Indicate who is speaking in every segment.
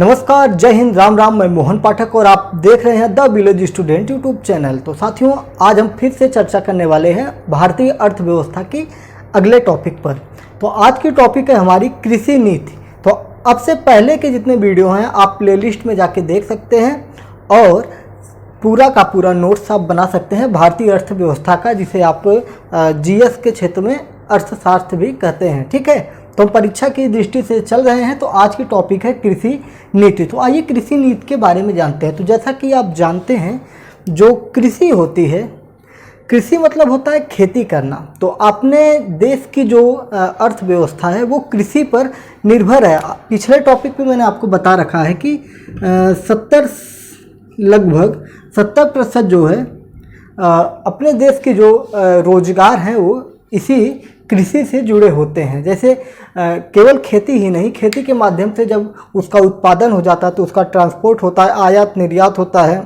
Speaker 1: नमस्कार, जय हिंद, राम राम। मैं मोहन पाठक और आप देख रहे हैं the village student YouTube channel. तो साथियों, आज हम फिर से चर्चा करने वाले हैं भारतीय अर्थव्यवस्था की अगले टॉपिक पर। तो आज की टॉपिक है हमारी कृषि नीति। तो अब से पहले के जितने वीडियो हैं आप प्लेलिस्ट में जाके देख सकते हैं और पूरा का पूरा नोट्स आप बना सकते हैं भारतीय अर्थव्यवस्था का, जिसे आप जीएस के क्षेत्र में अर्थशास्त्र भी कहते हैं। ठीक है, तो परीक्षा की दृष्टि से चल रहे हैं। तो आज की टॉपिक है कृषि नीति। तो आइए कृषि नीति के बारे में जानते हैं। तो जैसा कि आप जानते हैं, जो कृषि होती है, कृषि मतलब होता है खेती करना। तो अपने देश की जो अर्थव्यवस्था है वो कृषि पर निर्भर है। पिछले टॉपिक पे मैंने आपको बता रखा है कि लगभग 70% जो है अपने देश के जो रोजगार हैं वो इसी कृषि से जुड़े होते हैं। जैसे केवल खेती ही नहीं, खेती के माध्यम से जब उसका उत्पादन हो जाता है तो उसका ट्रांसपोर्ट होता है, आयात निर्यात होता है,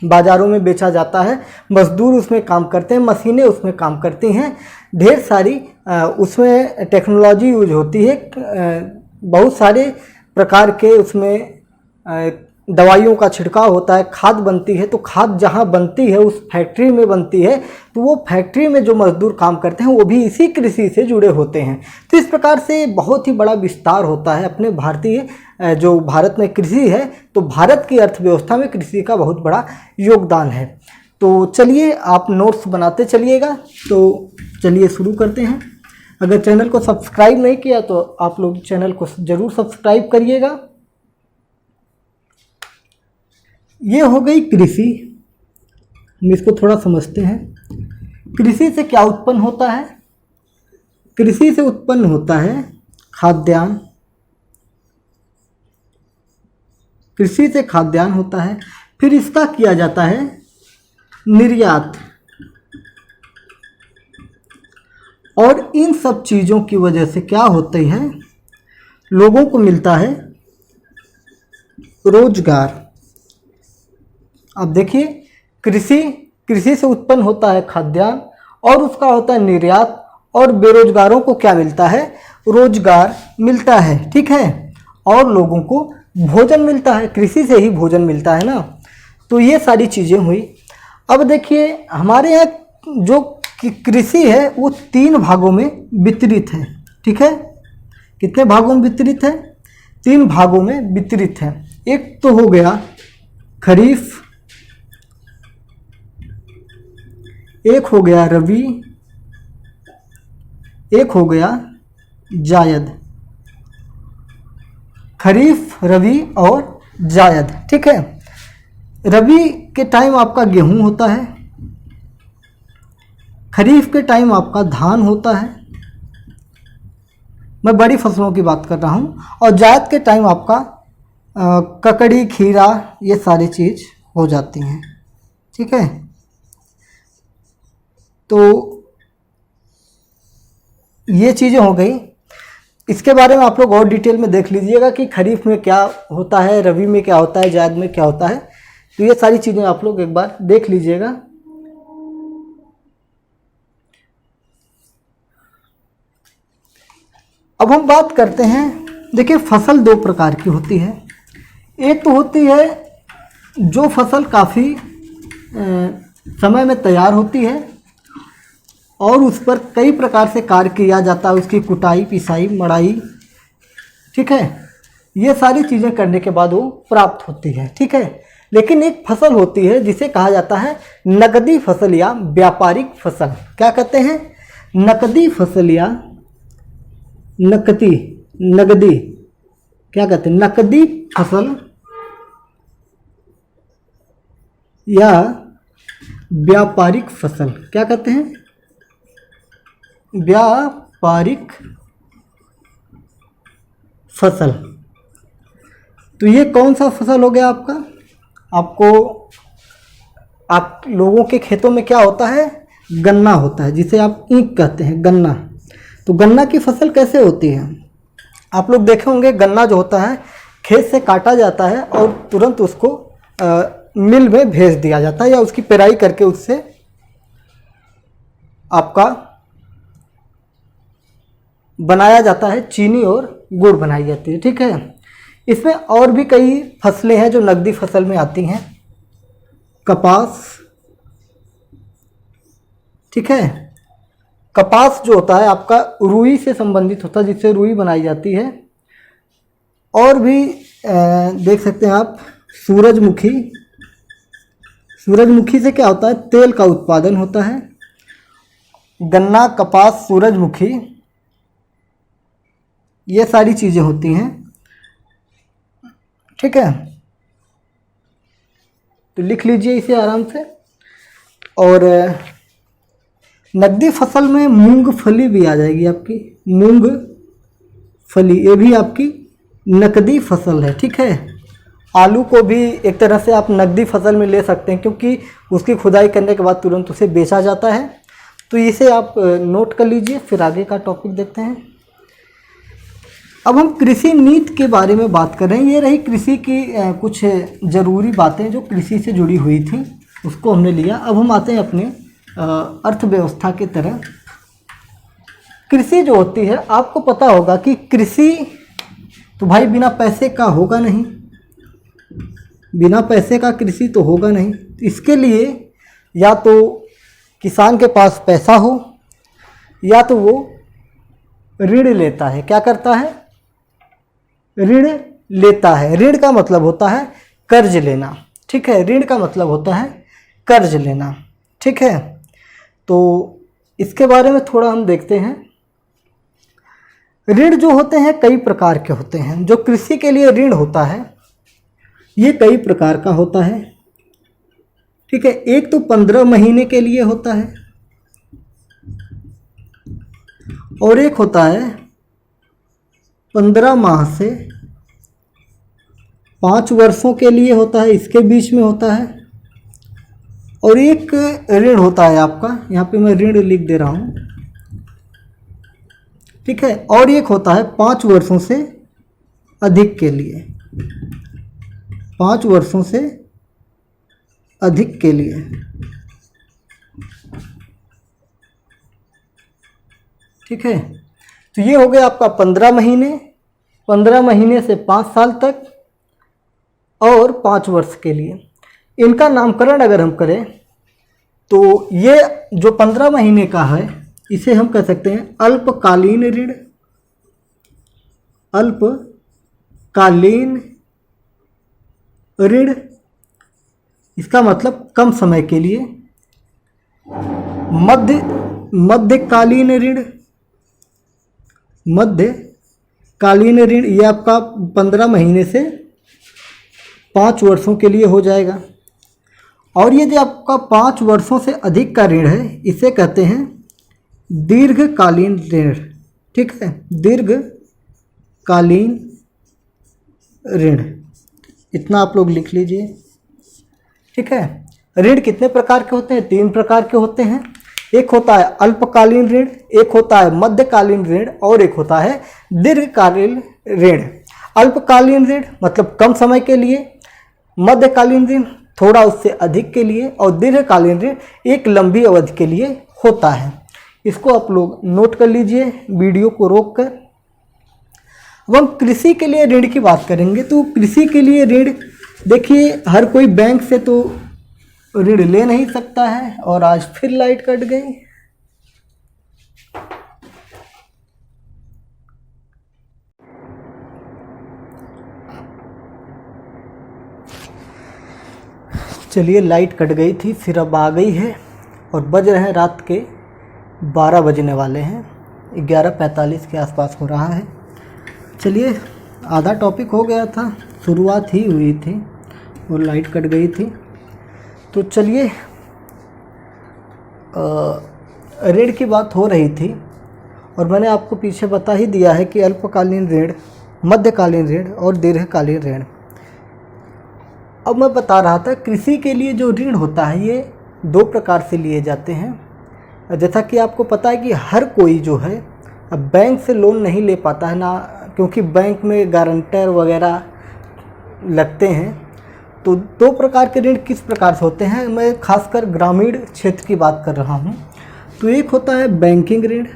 Speaker 1: बाज़ारों में बेचा जाता है, मजदूर उसमें काम करते हैं, मशीनें उसमें काम करती हैं, ढेर सारी उसमें टेक्नोलॉजी यूज होती है, बहुत सारे प्रकार के उसमें दवाइयों का छिड़काव होता है, खाद बनती है। तो खाद जहाँ बनती है उस फैक्ट्री में बनती है, तो वो फैक्ट्री में जो मजदूर काम करते हैं वो भी इसी कृषि से जुड़े होते हैं। तो इस प्रकार से बहुत ही बड़ा विस्तार होता है अपने भारतीय जो भारत में कृषि है। तो भारत की अर्थव्यवस्था में कृषि का बहुत बड़ा योगदान है। तो चलिए आप नोट्स बनाते चलिएगा। तो चलिए शुरू करते हैं। अगर चैनल को सब्सक्राइब नहीं किया तो आप लोग चैनल को ज़रूर सब्सक्राइब करिएगा। ये हो गई कृषि। हम इसको थोड़ा समझते हैं। कृषि से क्या उत्पन्न होता है? कृषि से उत्पन्न होता है खाद्यान्न। कृषि से खाद्यान्न होता है, फिर इसका किया जाता है निर्यात। और इन सब चीज़ों की वजह से क्या होती है? लोगों को मिलता है रोजगार। अब देखिए, कृषि से उत्पन्न होता है खाद्यान्न और उसका होता है निर्यात, और बेरोजगारों को क्या मिलता है? रोजगार मिलता है। ठीक है, और लोगों को भोजन मिलता है। कृषि से ही भोजन मिलता है ना। तो ये सारी चीज़ें हुई। अब देखिए, हमारे यहाँ जो कृषि है वो 3 भागों में वितरित है। ठीक है, कितने भागों में वितरित है? 3 भागों में वितरित है। एक तो हो गया खरीफ, एक हो गया रबी, एक हो गया जायद। खरीफ, रबी और जायद। ठीक है, रबी के टाइम आपका गेहूं होता है, खरीफ के टाइम आपका धान होता है, मैं बड़ी फसलों की बात कर रहा हूं, और जायद के टाइम आपका ककड़ी, खीरा, ये सारी चीज़ हो जाती हैं। ठीक है, तो ये चीज़ें हो गई। इसके बारे में आप लोग और डिटेल में देख लीजिएगा कि खरीफ में क्या होता है, रबी में क्या होता है, जायद में क्या होता है। तो ये सारी चीज़ें आप लोग एक बार देख लीजिएगा। अब हम बात करते हैं। देखिए, फसल 2 प्रकार की होती है। एक तो होती है जो फसल काफ़ी समय में तैयार होती है और उस पर कई प्रकार से कार्य किया जाता है, उसकी कुटाई, पिसाई, मड़ाई। ठीक है, ये सारी चीज़ें करने के बाद वो प्राप्त होती है। ठीक है, लेकिन एक फसल होती है जिसे कहा जाता है नकदी फसल या व्यापारिक फसल। क्या कहते हैं? नकदी फसल या नगदी क्या कहते हैं? नकदी फसल या व्यापारिक फसल। क्या कहते हैं? व्यापारिक फसल। तो ये कौन सा फसल हो गया आपका? आप लोगों के खेतों में क्या होता है? गन्ना होता है, जिसे आप ईंख कहते हैं, गन्ना। तो गन्ना की फसल कैसे होती है? आप लोग देखे होंगे, गन्ना जो होता है खेत से काटा जाता है और तुरंत उसको मिल में भेज दिया जाता है, या उसकी पेराई करके उससे आपका बनाया जाता है, चीनी और गुड़ बनाई जाती है। ठीक है, इसमें और भी कई फसलें हैं जो नकदी फसल में आती हैं। कपास, ठीक है, कपास जो होता है आपका रुई से संबंधित होता है, जिससे रुई बनाई जाती है। और भी देख सकते हैं आप सूरजमुखी। सूरजमुखी से क्या होता है, तेल का उत्पादन होता है। गन्ना, कपास, सूरजमुखी, ये सारी चीज़ें होती हैं, ठीक है। तो लिख लीजिए इसे आराम से। और नकदी फसल में मूंगफली भी आ जाएगी आपकी, मूंगफली, ये भी आपकी नकदी फसल है, ठीक है। आलू को भी एक तरह से आप नकदी फसल में ले सकते हैं, क्योंकि उसकी खुदाई करने के बाद तुरंत उसे बेचा जाता है। तो इसे आप नोट कर लीजिए, फिर आगे का टॉपिक देखते हैं। अब हम कृषि नीति के बारे में बात कर रहे हैं। ये रही कृषि की कुछ ज़रूरी बातें जो कृषि से जुड़ी हुई थी, उसको हमने लिया। अब हम आते हैं अपने अर्थव्यवस्था की तरह। कृषि जो होती है, आपको पता होगा कि कृषि तो भाई बिना पैसे का होगा नहीं, बिना पैसे का कृषि तो होगा नहीं। इसके लिए या तो किसान के पास पैसा हो, या तो वो ऋण लेता है। क्या करता है, ऋण लेता है। ऋण का मतलब होता है कर्ज लेना, ठीक है। ऋण का मतलब होता है कर्ज लेना, ठीक है। तो इसके बारे में थोड़ा हम देखते हैं। ऋण जो होते हैं कई प्रकार के होते हैं। जो कृषि के लिए ऋण होता है ये कई प्रकार का होता है, ठीक है। एक तो 15 महीने के लिए होता है, और एक होता है 15 माह से 5 वर्षों के लिए होता है, इसके बीच में होता है। और एक ऋण होता है आपका, यहाँ पे मैं ऋण लिख दे रहा हूँ, ठीक है। और एक होता है 5 वर्षों से अधिक के लिए, 5 वर्षों से अधिक के लिए, ठीक है। तो ये हो गया आपका 15 महीने, 15 महीने से 5 साल तक, और 5 वर्ष के लिए। इनका नामकरण अगर हम करें तो ये जो 15 महीने का है इसे हम कह सकते हैं अल्पकालीन ऋण, अल्पकालीन ऋण। इसका मतलब कम समय के लिए। मध्यकालीन ऋण, मध्यकालीन ऋण ये आपका 15 महीने से 5 वर्षों के लिए हो जाएगा। और ये जो आपका 5 वर्षों से अधिक का ऋण है इसे कहते हैं दीर्घकालीन ऋण, ठीक है। दीर्घकालीन ऋण, इतना आप लोग लिख लीजिए, ठीक है। ऋण कितने प्रकार के होते हैं, 3 प्रकार के होते हैं। एक होता है अल्पकालीन ऋण, एक होता है मध्यकालीन ऋण, और एक होता है दीर्घकालीन ऋण। अल्पकालीन ऋण मतलब कम समय के लिए, मध्यकालीन ऋण थोड़ा उससे अधिक के लिए, और दीर्घकालीन ऋण एक लंबी अवधि के लिए होता है। इसको आप लोग नोट कर लीजिए वीडियो को रोककर। अब हम कृषि के लिए ऋण की बात करेंगे। तो कृषि के लिए ऋण, देखिए हर कोई बैंक से तो ऋण ले नहीं सकता है। और आज फिर लाइट कट गई। चलिए, लाइट कट गई थी, फिर अब आ गई है, और बज रहे हैं रात के 12 बजने वाले हैं, 11:45 के आसपास हो रहा है। चलिए, आधा टॉपिक हो गया था, शुरुआत ही हुई थी और लाइट कट गई थी। तो चलिए, ऋण की बात हो रही थी, और मैंने आपको पीछे बता ही दिया है कि अल्पकालीन ऋण, मध्यकालीन ऋण और दीर्घकालीन ऋण। अब मैं बता रहा था कृषि के लिए जो ऋण होता है ये 2 प्रकार से लिए जाते हैं। जैसा कि आपको पता है कि हर कोई जो है अब बैंक से लोन नहीं ले पाता है ना, क्योंकि बैंक में गारंटर वगैरह लगते हैं। तो 2 प्रकार के ऋण किस प्रकार से होते हैं, मैं खासकर ग्रामीण क्षेत्र की बात कर रहा हूँ। तो एक होता है बैंकिंग ऋण,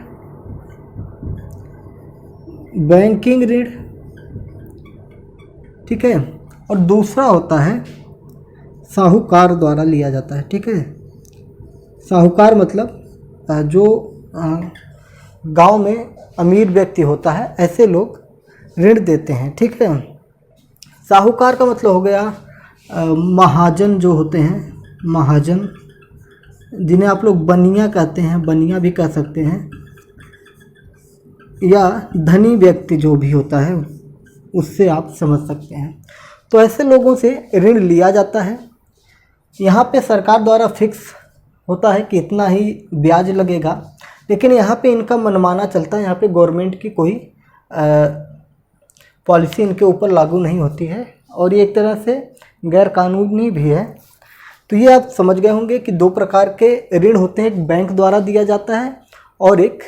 Speaker 1: बैंकिंग ऋण, ठीक है। और दूसरा होता है साहूकार द्वारा लिया जाता है, ठीक है। साहूकार मतलब जो गांव में अमीर व्यक्ति होता है, ऐसे लोग ऋण देते हैं, ठीक है। साहूकार का मतलब हो गया महाजन जो होते हैं, महाजन, जिन्हें आप लोग बनिया कहते हैं, बनिया भी कह सकते हैं, या धनी व्यक्ति जो भी होता है उससे आप समझ सकते हैं। तो ऐसे लोगों से ऋण लिया जाता है। यहाँ पे सरकार द्वारा फिक्स होता है कि इतना ही ब्याज लगेगा, लेकिन यहाँ पे इनका मनमाना चलता है। यहाँ पे गवर्नमेंट की कोई पॉलिसी इनके ऊपर लागू नहीं होती है और ये एक तरह से गैर कानूनी भी है। तो ये आप समझ गए होंगे कि दो प्रकार के ऋण होते हैं, एक बैंक द्वारा दिया जाता है और एक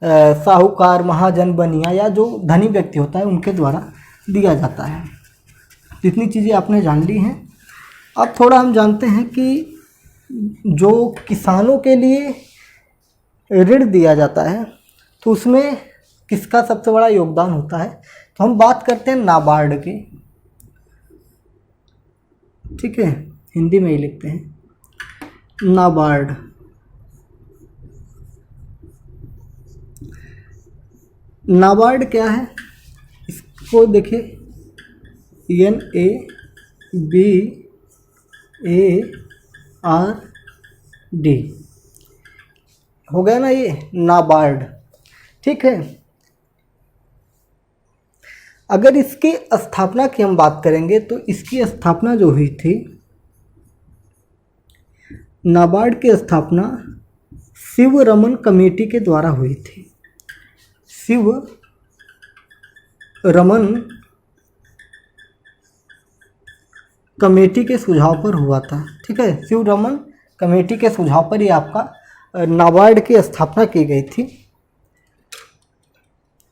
Speaker 1: साहूकार, महाजन, बनिया या जो धनी व्यक्ति होता है उनके द्वारा दिया जाता है। जितनी चीज़ें आपने जान ली हैं, अब थोड़ा हम जानते हैं कि जो किसानों के लिए ऋण दिया जाता है तो उसमें किसका सबसे बड़ा योगदान होता है। तो हम बात करते हैं नाबार्ड की, ठीक है, हिंदी में ही लिखते हैं नाबार्ड। नाबार्ड क्या है, इसको देखिए, NABARD हो गया ना, ये नाबार्ड, ठीक है। अगर इसकी स्थापना की हम बात करेंगे तो इसकी स्थापना जो हुई थी, नाबार्ड की स्थापना शिव रमन कमेटी के द्वारा हुई थी। शिव रमन कमेटी के सुझाव पर हुआ था, ठीक है। शिव रमन कमेटी के सुझाव पर ही आपका नाबार्ड की स्थापना की गई थी।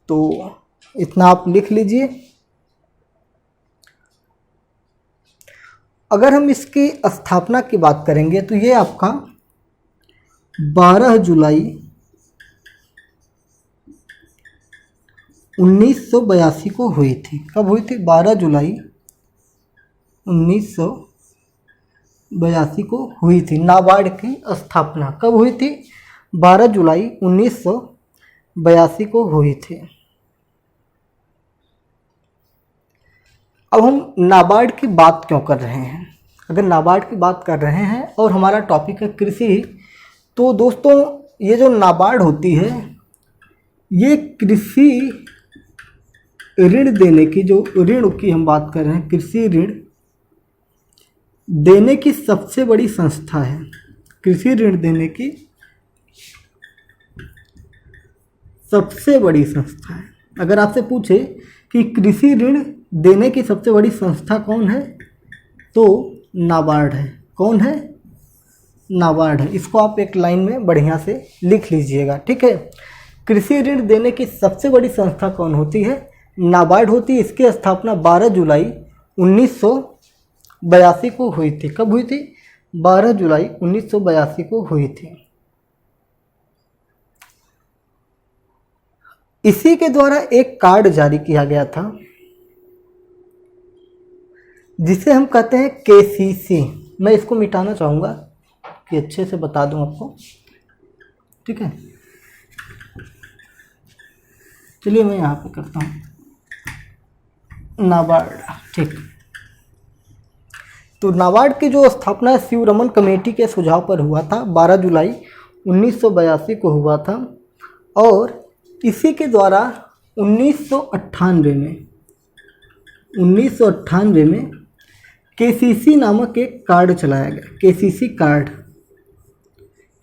Speaker 1: तो इतना आप लिख लीजिए। अगर हम इसकी स्थापना की बात करेंगे तो ये आपका 12 जुलाई 1982 को हुई थी। कब हुई थी? 12 जुलाई 1982 को हुई थी। नाबार्ड की स्थापना कब हुई थी? 12 जुलाई 1982 को हुई थी। अब हम नाबार्ड की बात क्यों कर रहे हैं? अगर नाबार्ड की बात कर रहे हैं और हमारा टॉपिक है कृषि, तो दोस्तों ये जो नाबार्ड होती है ये कृषि ऋण देने की, जो ऋण की हम बात कर रहे हैं, कृषि ऋण देने की सबसे बड़ी संस्था है। कृषि ऋण देने की सबसे बड़ी संस्था है। अगर आपसे पूछे कि कृषि ऋण देने की सबसे बड़ी संस्था कौन है, तो नाबार्ड है। कौन है? नाबार्ड है। इसको आप एक लाइन में बढ़िया से लिख लीजिएगा, ठीक है। कृषि ऋण देने की सबसे बड़ी संस्था कौन होती है? नाबार्ड होती है। इसकी स्थापना 12 जुलाई 1982 को हुई थी। कब हुई थी? 12 जुलाई 1982 को हुई थी। इसी के द्वारा एक कार्ड जारी किया गया था जिसे हम कहते हैं KCC। मैं इसको मिटाना चाहूँगा कि अच्छे से बता दूं आपको, ठीक है। चलिए मैं यहाँ पे करता हूँ नाबार्ड, ठीक। तो नाबार्ड की जो स्थापना शिव रमन कमेटी के सुझाव पर हुआ था, 12 जुलाई 1982 को हुआ था। और इसी के द्वारा 1998 में KCC नामक एक कार्ड चलाया गया, KCC कार्ड,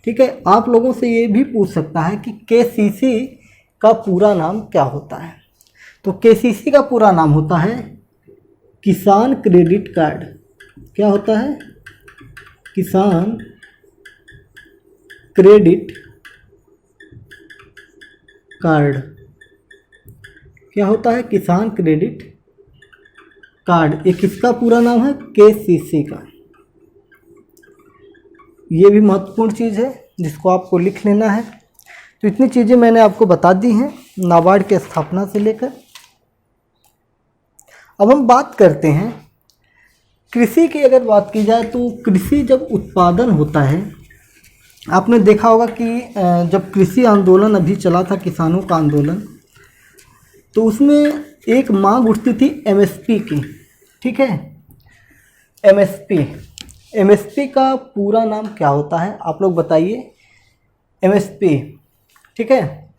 Speaker 1: ठीक है। आप लोगों से ये भी पूछ सकता है कि KCC का पूरा नाम क्या होता है। तो KCC का पूरा नाम होता है किसान क्रेडिट कार्ड। क्या होता है? किसान क्रेडिट कार्ड। क्या होता है? किसान क्रेडिट कार्ड। ये किसका पूरा नाम है? KCC का। ये भी महत्वपूर्ण चीज़ है जिसको आपको लिख लेना है। तो इतनी चीज़ें मैंने आपको बता दी हैं नाबार्ड की स्थापना से लेकर। अब हम बात करते हैं कृषि की। अगर बात की जाए तो कृषि जब उत्पादन होता है, आपने देखा होगा कि जब कृषि आंदोलन अभी चला था, किसानों का आंदोलन, तो उसमें एक मांग उठती थी एमएसपी की। ठीक है, एमएसपी का पूरा नाम क्या होता है आप लोग बताइए। एमएसपी, ठीक है,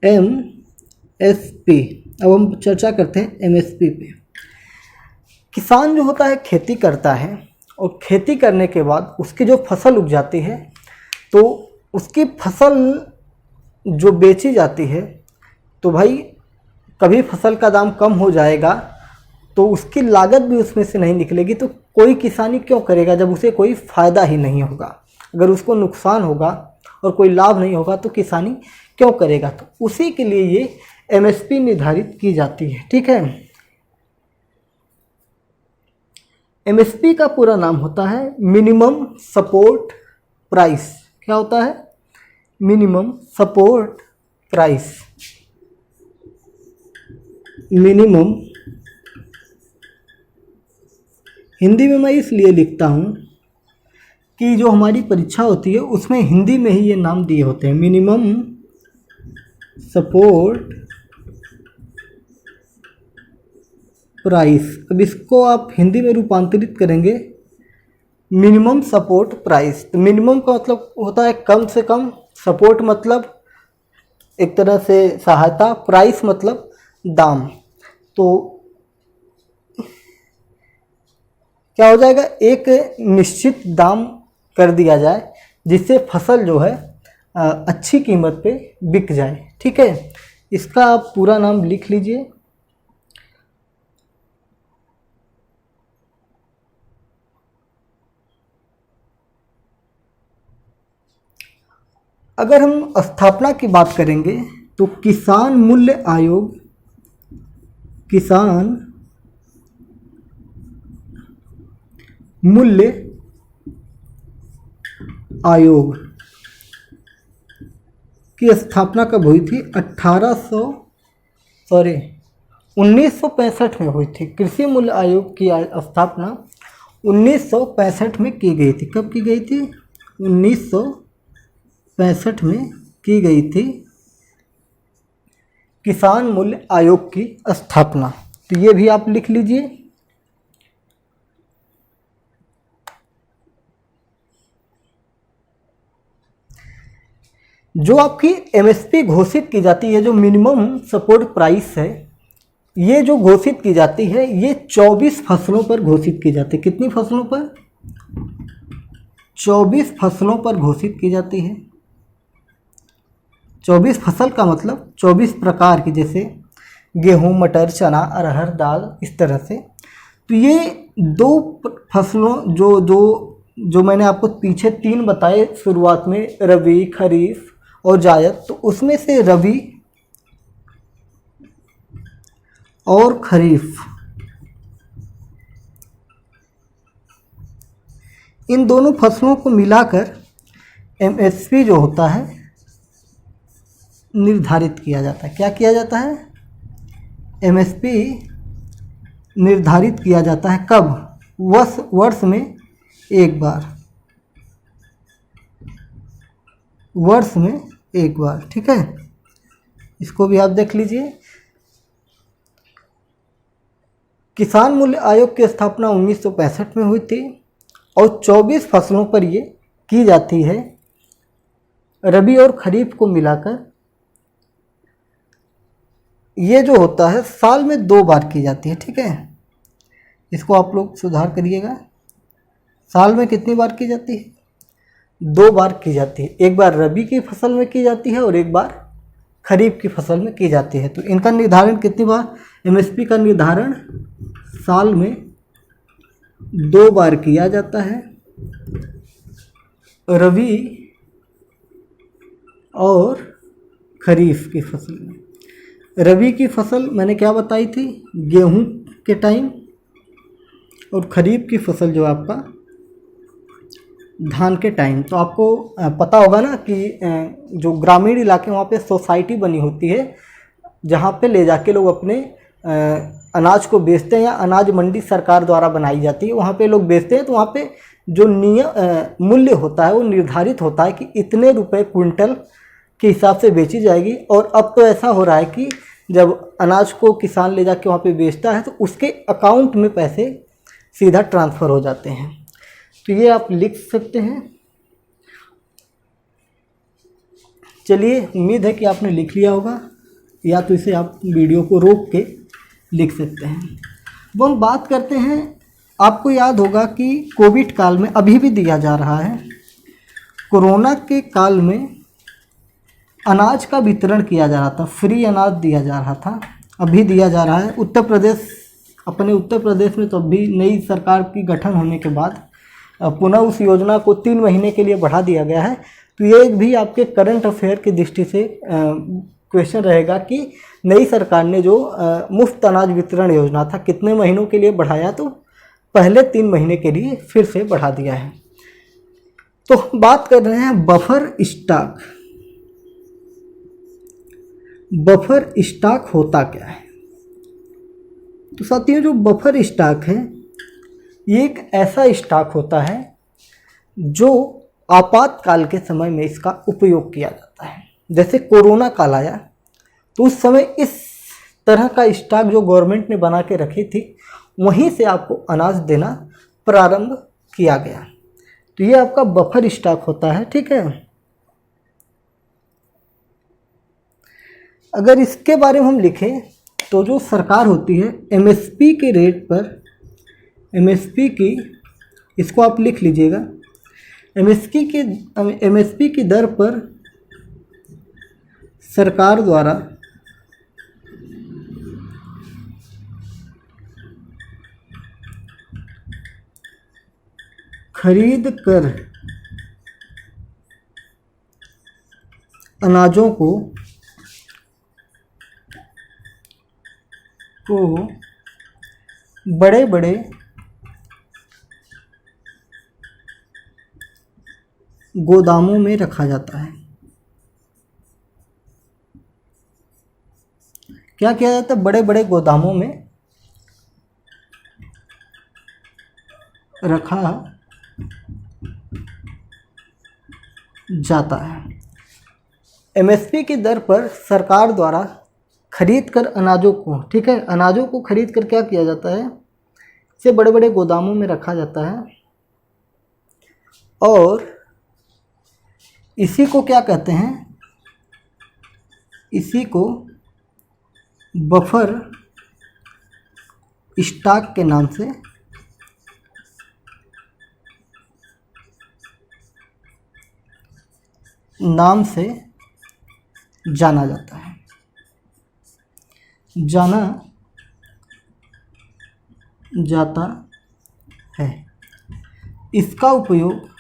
Speaker 1: एमएसपी। अब हम चर्चा करते हैं एमएसपी पे। किसान जो होता है खेती करता है, और खेती करने के बाद उसकी जो फसल उग जाती है, तो उसकी फसल जो बेची जाती है, तो भाई कभी फसल का दाम कम हो जाएगा तो उसकी लागत भी उसमें से नहीं निकलेगी। तो कोई किसानी क्यों करेगा जब उसे कोई फ़ायदा ही नहीं होगा। अगर उसको नुकसान होगा और कोई लाभ नहीं होगा तो किसानी क्यों करेगा। तो उसी के लिए ये एमएसपी निर्धारित की जाती है। ठीक है, एमएसपी का पूरा नाम होता है मिनिमम सपोर्ट प्राइस। क्या होता है? Minimum support price. Minimum, Hindi में मैं इसलिए लिखता हूँ कि जो हमारी परीक्षा होती है उसमें हिंदी में ही ये नाम दिए होते हैं, मिनिमम सपोर्ट प्राइस। अब इसको आप हिंदी में रूपांतरित करेंगे मिनिमम सपोर्ट प्राइस। तो मिनिमम का मतलब होता है कम से कम, सपोर्ट मतलब एक तरह से सहायता, प्राइस मतलब दाम। तो क्या हो जाएगा, एक निश्चित दाम कर दिया जाए जिससे फसल जो है अच्छी कीमत पे बिक जाए। ठीक है, इसका आप पूरा नाम लिख लीजिए। अगर हम स्थापना की बात करेंगे तो किसान मूल्य आयोग, किसान मूल्य आयोग की स्थापना कब हुई थी? 1965 में हुई थी। कृषि मूल्य आयोग की स्थापना 1965 में की गई थी। कब की गई थी? 1965 में की गई थी किसान मूल्य आयोग की स्थापना। तो ये भी आप लिख लीजिए। जो आपकी एमएसपी घोषित की जाती है, जो मिनिमम सपोर्ट प्राइस है, ये जो घोषित की जाती है ये 24 फसलों पर घोषित की जाती है। कितनी फसलों पर? 24 फसलों पर घोषित की जाती है। 24 फसल का मतलब 24 प्रकार की, जैसे गेहूं, मटर, चना, अरहर, दाल, इस तरह से। तो ये दो फसलों जो मैंने आपको पीछे 3 बताए शुरुआत में, रबी, खरीफ और जायद, तो उसमें से रबी और खरीफ, इन दोनों फसलों को मिलाकर एमएसपी जो होता है निर्धारित किया जाता है। क्या किया जाता है? एमएसपी निर्धारित किया जाता है। कब? वर्ष में एक बार, वर्ष में एक बार। ठीक है, इसको भी आप देख लीजिए। किसान मूल्य आयोग की स्थापना 1965 में हुई थी और 24 फसलों पर ये की जाती है, रबी और खरीफ को मिलाकर। ये जो होता है साल में 2 बार की जाती है। ठीक है, इसको आप लोग सुधार करिएगा। साल में कितनी बार की जाती है? 2 बार की जाती है। एक बार रबी की फसल में की जाती है और एक बार खरीफ की फसल में की जाती है। तो इनका निर्धारण कितनी बार? एमएसपी का निर्धारण साल में 2 बार किया जाता है, रबी और खरीफ की फसल में। रबी की फसल मैंने क्या बताई थी? गेहूं के टाइम, और खरीफ की फसल जो आपका धान के टाइम। तो आपको पता होगा ना कि जो ग्रामीण इलाके वहाँ पे सोसाइटी बनी होती है जहाँ पे ले जाके लोग अपने अनाज को बेचते हैं, या अनाज मंडी सरकार द्वारा बनाई जाती है, वहाँ पे लोग बेचते हैं, तो वहाँ पे जो मूल्य होता है वो निर्धारित होता है कि इतने रुपए क्विंटल के हिसाब से बेची जाएगी। और अब तो ऐसा हो रहा है कि जब अनाज को किसान ले जाके वहाँ पे बेचता है तो उसके अकाउंट में पैसे सीधा ट्रांसफ़र हो जाते हैं। तो ये आप लिख सकते हैं। चलिए, उम्मीद है कि आपने लिख लिया होगा, या तो इसे आप वीडियो को रोक के लिख सकते हैं। वो हम बात करते हैं, आपको याद होगा कि कोविड काल में अभी भी दिया जा रहा है, कोरोना के काल में अनाज का वितरण किया जा रहा था, फ्री अनाज दिया जा रहा था, अभी दिया जा रहा है। उत्तर प्रदेश में तो अभी नई सरकार की गठन होने के बाद पुनः उस योजना को 3 महीने के लिए बढ़ा दिया गया है। तो ये एक भी आपके करंट अफेयर की दृष्टि से क्वेश्चन रहेगा कि नई सरकार ने जो मुफ्त अनाज वितरण योजना था कितने महीनों के लिए बढ़ाया, तो पहले 3 महीने के लिए फिर से बढ़ा दिया है। तो हम बात कर रहे हैं बफर स्टॉक। बफर स्टॉक होता क्या है? तो साथियों, जो बफर स्टॉक है ये एक ऐसा स्टॉक होता है जो आपातकाल के समय में इसका उपयोग किया जाता है। जैसे कोरोना काल आया तो उस समय इस तरह का स्टॉक जो गवर्नमेंट ने बना के रखी थी, वहीं से आपको अनाज देना प्रारंभ किया गया। तो ये आपका बफर स्टॉक होता है, ठीक है। अगर इसके बारे में हम लिखें तो जो सरकार होती है एमएसपी के रेट पर, एमएसपी की, इसको आप लिख लीजिएगा, एमएसपी की दर पर सरकार द्वारा खरीद कर अनाजों को बड़े बड़े गोदामों में रखा जाता है। क्या किया जाता है? बड़े बड़े गोदामों में रखा जाता है। एमएसपी की दर पर सरकार द्वारा खरीद कर अनाजों को, ठीक है, अनाजों को खरीद कर क्या किया जाता है, इसे बड़े बड़े गोदामों में रखा जाता है, और इसी को क्या कहते हैं, इसी को बफर स्टॉक के नाम से जाना जाता है, जाना जाता है। इसका उपयोग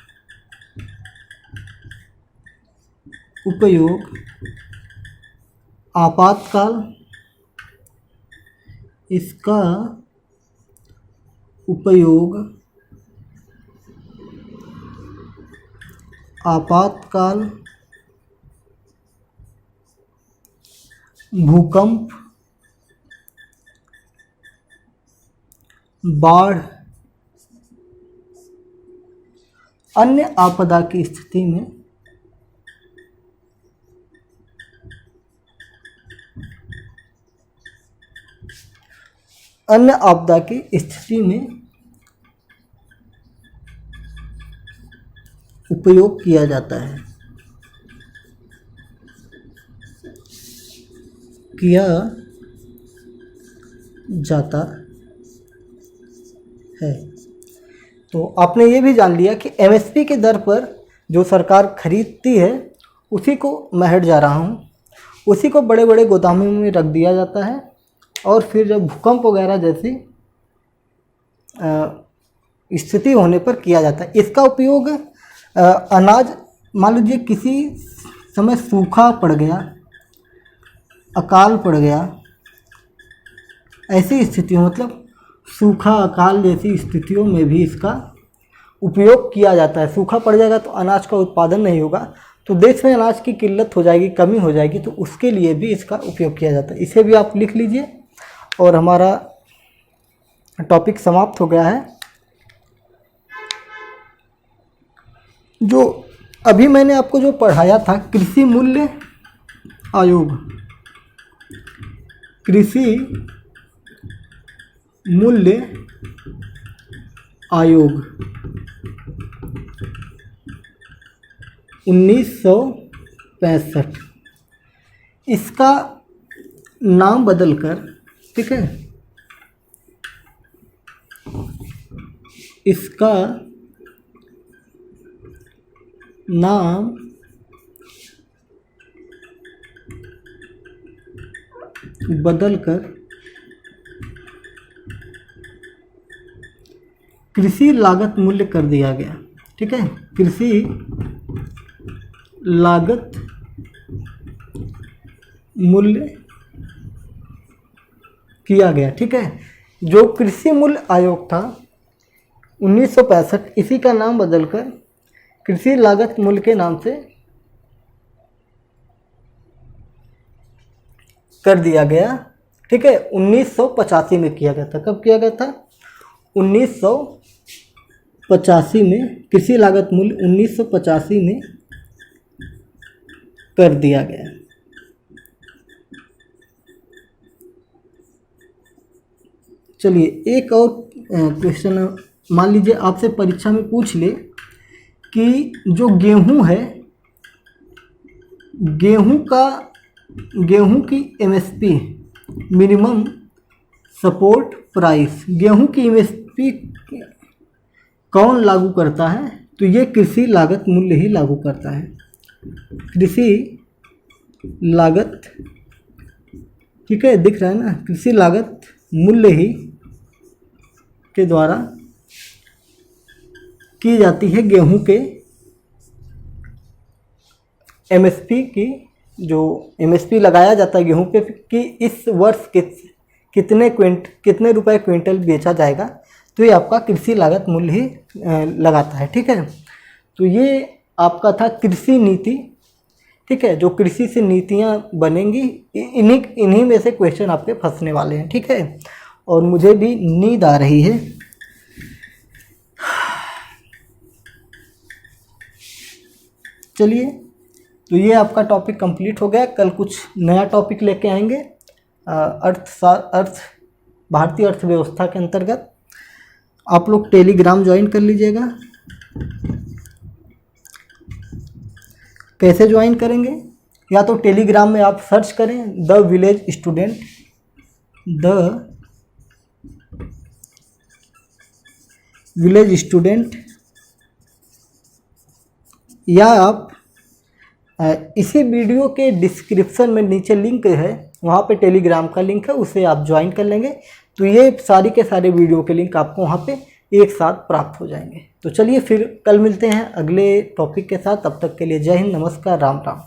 Speaker 1: आपातकाल, इसका उपयोग आपातकाल, भूकंप, बाढ़, अन्य आपदा की स्थिति में उपयोग किया जाता है, किया जाता है। तो आपने ये भी जान लिया कि एमएसपी के दर पर जो सरकार खरीदती है उसी को मैं हट जा रहा हूँ, उसी को बड़े बड़े गोदामों में रख दिया जाता है, और फिर जब भूकंप वगैरह जैसी स्थिति होने पर किया जाता है। इसका उपयोग अनाज, मान लीजिए किसी समय सूखा पड़ गया, अकाल पड़ गया, ऐसी स्थितियों, मतलब सूखा अकाल जैसी स्थितियों में भी इसका उपयोग किया जाता है। सूखा पड़ जाएगा तो अनाज का उत्पादन नहीं होगा, तो देश में अनाज की किल्लत हो जाएगी, कमी हो जाएगी, तो उसके लिए भी इसका उपयोग किया जाता है। इसे भी आप लिख लीजिए। और हमारा टॉपिक समाप्त हो गया है। जो अभी मैंने आपको जो पढ़ाया था कृषि मूल्य आयोग, कृषि मूल्य आयोग 1965, इसका नाम बदलकर, ठीक है, इसका नाम बदलकर कृषि लागत मूल्य कर दिया गया। ठीक है, कृषि लागत मूल्य किया गया। ठीक है, जो कृषि मूल्य आयोग था 1965, इसी का नाम बदलकर कृषि लागत मूल्य के नाम से कर दिया गया। ठीक है, 1985 में किया गया था। कब किया गया था? 1985 में कृषि लागत मूल्य 1985 में कर दिया गया। चलिए एक और क्वेश्चन मान लीजिए आपसे परीक्षा में पूछ ले कि जो गेहूं है, गेहूं की एमएसपी मिनिमम सपोर्ट प्राइस, गेहूं की एमएसपी कौन लागू करता है? तो ये कृषि लागत मूल्य ही लागू करता है। कृषि लागत, ठीक है, दिख रहा है ना, कृषि लागत मूल्य ही के द्वारा की जाती है गेहूं के एमएसपी की, जो एमएसपी लगाया जाता है गेहूं पे कि इस वर्ष कितने रुपए क्विंटल बेचा जाएगा, तो ये आपका कृषि लागत मूल्य ही लगाता है। ठीक है, तो ये आपका था कृषि नीति। ठीक है, जो कृषि से नीतियाँ बनेंगी, इन्हीं में से क्वेश्चन आपके फंसने वाले हैं। ठीक है, और मुझे भी नींद आ रही है। चलिए, तो ये आपका टॉपिक कंप्लीट हो गया। कल कुछ नया टॉपिक लेके आएंगे भारतीय अर्थव्यवस्था के अंतर्गत। आप लोग टेलीग्राम ज्वाइन कर लीजिएगा। कैसे ज्वाइन करेंगे? या तो टेलीग्राम में आप सर्च करें द विलेज स्टूडेंट, या आप इसी वीडियो के डिस्क्रिप्शन में नीचे लिंक है, वहाँ पे टेलीग्राम का लिंक है, उसे आप ज्वाइन कर लेंगे तो ये सारी के सारे वीडियो के लिंक आपको वहाँ पे एक साथ प्राप्त हो जाएंगे। तो चलिए फिर कल मिलते हैं अगले टॉपिक के साथ। तब तक के लिए जय हिंद, नमस्कार, राम राम।